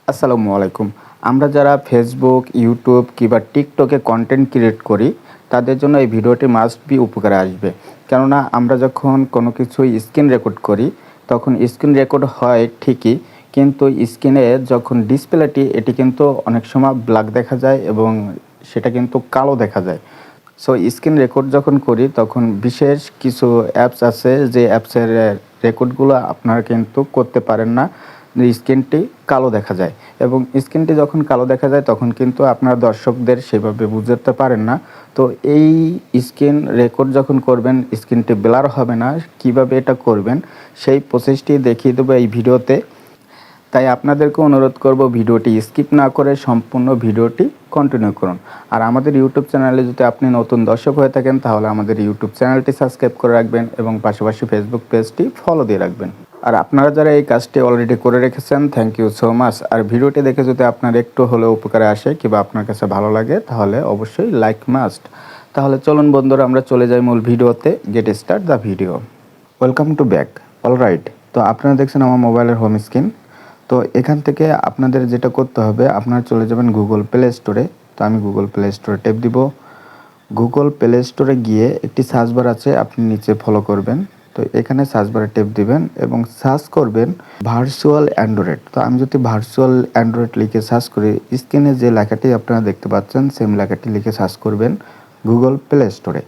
আসসালামু আলাইকুম। আমরা যারা ফেসবুক, ইউটিউব কিংবা টিকটকে কন্টেন্ট ক্রিয়েট করি, তাদের জন্য এই ভিডিওটি মাস্ট বি উপকারে আসবে। কেননা আমরা যখন কোনো কিছু স্ক্রিন রেকর্ড করি, তখন স্ক্রিন রেকর্ড হয় ঠিকই, কিন্তু স্ক্রিনে যখন ডিসপ্লেটি এটি কিন্তু অনেক সময় ব্ল্যাক দেখা যায় এবং সেটা কিন্তু কালো দেখা যায়। সো স্ক্রিন রেকর্ড যখন করি তখন বিশেষ কিছু অ্যাপস আছে যে অ্যাপসের রেকর্ডগুলো আপনারা কিন্তু করতে পারেন না, স্ক্রিনটি কালো দেখা যায় এবং স্ক্রিনটি যখন কালো দেখা যায় তখন কিন্তু আপনার দর্শকদের সেভাবে বুঝতে পারেন না। তো এই স্ক্রিন রেকর্ড যখন করবেন স্ক্রিনটি ব্লার হবে না, কিভাবে এটা করবেন সেই প্রসেসটি দেখিয়ে দেবো এই ভিডিওতে। তাই আপনাদেরকে অনুরোধ করব ভিডিওটি স্কিপ না করে সম্পূর্ণ ভিডিওটি কন্টিনিউ করুন। আর আমাদের ইউটিউব চ্যানেলে যদি আপনি নতুন দর্শক হয়ে থাকেন তাহলে আমাদের ইউটিউব চ্যানেলটি সাবস্ক্রাইব করে রাখবেন এবং পাশাপাশি ফেসবুক পেজটি ফলো দিয়ে রাখবেন। আর আপনারা যারা এই কাজটি অলরেডি করে রেখেছেন থ্যাংক ইউ সো মাচ। আর ভিডিওটি দেখে যদি আপনার একটু হলেও উপকারে আসে কিংবা আপনার কাছে ভালো লাগে তাহলে অবশ্যই লাইক মাস্ট। তাহলে চলুন বন্ধুরা আমরা চলে যাই মূল ভিডিওতে। Get start the video. Welcome to back. Alright, তো আপনারা দেখছেন আমার মোবাইলের হোম স্ক্রিন। তো এখান থেকে আপনাদের যেটা করতে হবে, আপনারা চলে যাবেন গুগল প্লে স্টোরে। তো আমি গুগল প্লে স্টোরে ট্যাপ দিব। গুগল প্লে স্টোরে গিয়ে একটি সার্চ বার আছে, আপনি নিচে ফলো করবেন। তো এখানে সার্চ বারে ট্যাপ দিবেন এবং সার্চ করবেন ভার্চুয়াল অ্যান্ড্রয়েড। তো আমি যদি ভার্চুয়াল অ্যান্ড্রয়েড লিখে সার্চ করি, স্ক্রিনে যে লেখাটি আপনারা দেখতে পাচ্ছেন সেম লেখাটি লিখে সার্চ করবেন গুগল প্লে স্টোরে।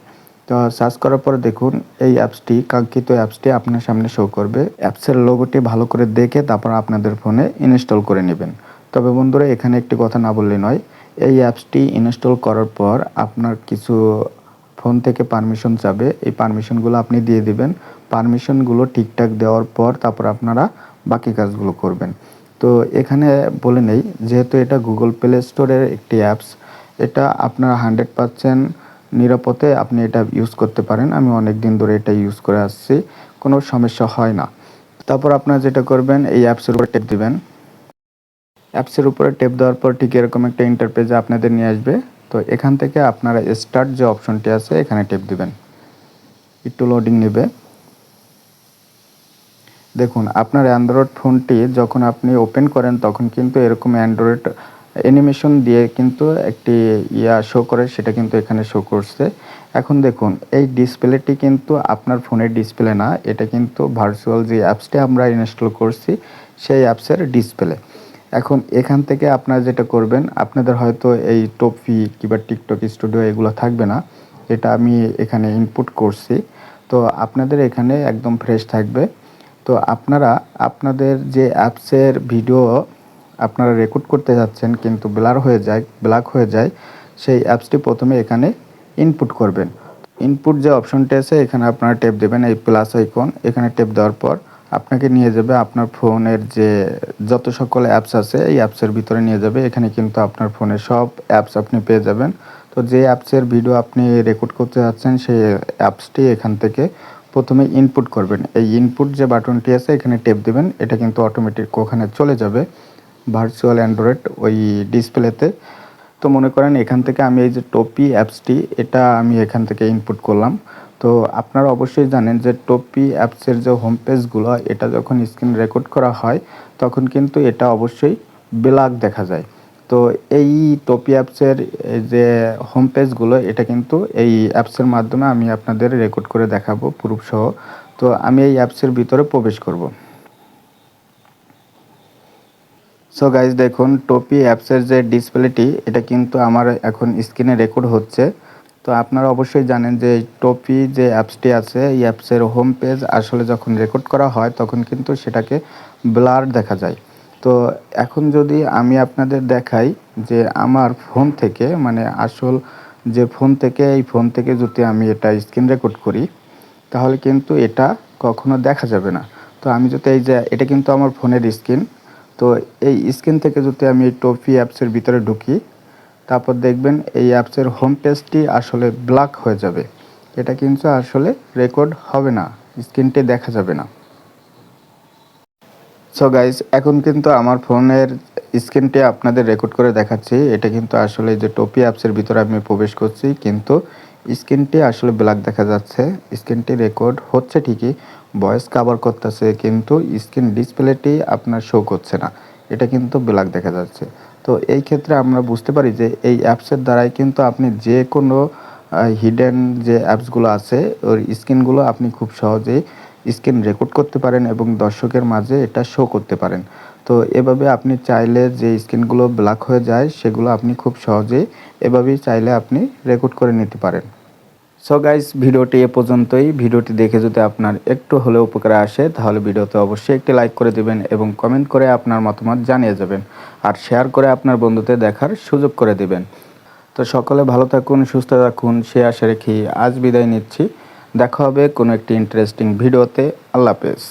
তো সার্চ করার পরে দেখুন এই অ্যাপসটি, কাঙ্ক্ষিত অ্যাপসটি আপনার সামনে শো করবে। অ্যাপসের লোগোটি ভালো করে দেখে তারপর আপনাদের ফোনে ইনস্টল করে নেবেন। তবে বন্ধুরা এখানে একটি কথা না বললে নয়, এই অ্যাপসটি ইনস্টল করার পর আপনার কিছু ফোন থেকে পারমিশন চাবে, এই পারমিশনগুলো আপনি দিয়ে দিবেন। পারমিশনগুলো ঠিকঠাক দেওয়ার পর তারপর আপনারা বাকি কাজগুলো করবেন। তো এখানে বলে নেই, যেহেতু এটা গুগল প্লে স্টোরের একটি অ্যাপস, এটা আপনার 100% নিরাপদে আপনি এটা ইউজ করতে পারেন। আমি অনেক দিন ধরে এটা ইউজ করে আসছি, কোনো সমস্যা হয় না। তারপর আপনারা যেটা করবেন, এই অ্যাপসের উপরে ট্যাপ দিবেন। অ্যাপসের উপরে ট্যাপ দেওয়ার পর ঠিক এরকম একটা ইন্টারপেজে আপনাদের নিয়ে আসবে। তো এখান থেকে আপনারা স্টার্ট যে অপশনটি আছে এখানে ট্যাপ দিবেন। একটু লোডিং নেবে। দেখুন আপনার অ্যান্ড্রয়েড ফোনটি যখন আপনি ওপেন করেন তখন কিন্তু এরকম অ্যান্ড্রয়েড অ্যানিমেশন দিয়ে কিন্তু একটি শো করে, সেটা কিন্তু এখানে শো করছে। এখন দেখুন এই ডিসপ্লেটি কিন্তু আপনার ফোনের ডিসপ্লে না, এটা কিন্তু ভার্চুয়াল যে অ্যাপসটি আমরা ইনস্টল করছি সেই অ্যাপসের ডিসপ্লে। এখন এখান থেকে আপনারা যেটা করবেন, আপনাদের হয়তো এই টপি কিংবা টিকটক স্টুডিও এগুলো থাকবে না, এটা আমি এখানে ইনপুট করছি। তো আপনাদের এখানে একদম ফ্রেশ থাকবে। তো আপনারা আপনাদের যে অ্যাপসের ভিডিও আপনারা রেকর্ড করতে যাচ্ছেন কিন্তু ব্ল্যাক হয়ে যায়, সেই অ্যাপসটি প্রথমে এখানে ইনপুট করবেন। ইনপুট যে অপশনটি আছে এখানে আপনারা ট্যাপ দেবেন, এই প্লাস আইকন, এখানে ট্যাপ দেওয়ার পর আপনাকে নিয়ে যাবে আপনার ফোনের যে যত সকল অ্যাপস আছে এই অ্যাপসের ভিতরে নিয়ে যাবে। এখানে কিন্তু আপনার ফোনে সব অ্যাপস আপনি পেয়ে যাবেন। তো যে অ্যাপসের ভিডিও আপনি রেকর্ড করতে যাচ্ছেন সেই অ্যাপসটি এখান থেকে প্রথমে ইনপুট করবেন। এই ইনপুট যে বাটনটি আছে এখানে ট্যাপ দেবেন, এটা কিন্তু অটোমেটিক ওখানে চলে যাবে ভার্চুয়াল অ্যান্ড্রয়েড ওই ডিসপ্লেতে। তো মনে করেন এখান থেকে আমি এই যে টপি অ্যাপসটি এটা আমি এখান থেকে ইনপুট করলাম। তো আপনারা অবশ্যই জানেন যে টপি অ্যাপসের যে হোম পেজগুলো এটা যখন স্ক্রিন রেকর্ড করা হয় তখন কিন্তু এটা অবশ্যই ব্ল্যাক দেখা যায়। তো এই টপি অ্যাপসের যে হোম পেজগুলো এটা কিন্তু এই অ্যাপসের মাধ্যমে আমি আপনাদের রেকর্ড করে দেখাবো প্রুফ সহ। তো আমি এই অ্যাপসের ভিতরে প্রবেশ করব। সো গাইজ দেখুন টপি অ্যাপসের যে ডিসপ্লেটি এটা কিন্তু আমার এখন স্ক্রিনে রেকর্ড হচ্ছে। তো আপনারা অবশ্যই জানেন যে টপি যে অ্যাপসটি আছে এই অ্যাপসের হোম পেজ আসলে যখন রেকর্ড করা হয় তখন কিন্তু সেটাকে ব্লার দেখা যায়। তো এখন যদি আমি আপনাদের দেখাই যে আমার ফোন থেকে, মানে আসল যে ফোন থেকে, এই ফোন থেকে যদি আমি এটা স্ক্রিন রেকর্ড করি তাহলে কিন্তু এটা কখনো দেখা যাবে না। তো আমি যদি এই যে এটা কিন্তু আমার ফোনের স্ক্রিন, তো এই স্ক্রিন থেকে যদি আমি এই টপি অ্যাপসের ভিতরে ঢুকি তারপর দেখবেন এই অ্যাপসের হোম পেজটি আসলে ব্ল্যাক হয়ে যাবে। এটা কিন্তু আসলে রেকর্ড হবে না, স্ক্রিনটি দেখা যাবে না। সো গাইজ এখন কিন্তু আমার ফোনের স্ক্রিনটি আপনাদের রেকর্ড করে দেখাচ্ছি। এটা কিন্তু আসলে যে টপি অ্যাপসের ভিতরে আমি প্রবেশ করছি কিন্তু স্ক্রিনটি আসলে ব্ল্যাক দেখা যাচ্ছে। স্ক্রিনটি রেকর্ড হচ্ছে ঠিকই, ভয়েস কভার করতেছে কিন্তু স্ক্রিন ডিসপ্লেটি আপনার শো করছে না। এটা কিন্তু ব্ল্যাক দেখা যাচ্ছে। তো এই ক্ষেত্রে আমরা বুঝতে পারি যে এই অ্যাপসের দ্বারাই কিন্তু আপনি যে কোনো হিডেন যে অ্যাপসগুলো আছে ওর স্ক্রিনগুলো আপনি খুব সহজেই স্ক্রিন রেকর্ড করতে পারেন এবং দর্শকের মাঝে এটা শো করতে পারেন। তো এভাবে আপনি চাইলে যে স্ক্রিনগুলো ব্ল্যাক হয়ে যায় সেগুলো আপনি খুব সহজেই এভাবেই চাইলে আপনি রেকর্ড করে নিতে পারেন। সো গাইস, ভিডিওটি এ পর্যন্তই। ভিডিওটি দেখে যদি আপনার একটু হলেও উপকারে আসে তাহলে ভিডিওতে অবশ্যই একটি লাইক করে দিবেন এবং কমেন্ট করে আপনার মতামত জানিয়ে যাবেন, আর শেয়ার করে আপনার বন্ধুদের দেখার সুযোগ করে দিবেন। তো সকলে ভালো থাকুন, সুস্থ থাকুন সে আশা রেখে আজ বিদায় নিচ্ছি। দেখা হবে কোনো একটি ইন্টারেস্টিং ভিডিওতে। আল্লাহ হাফেজ।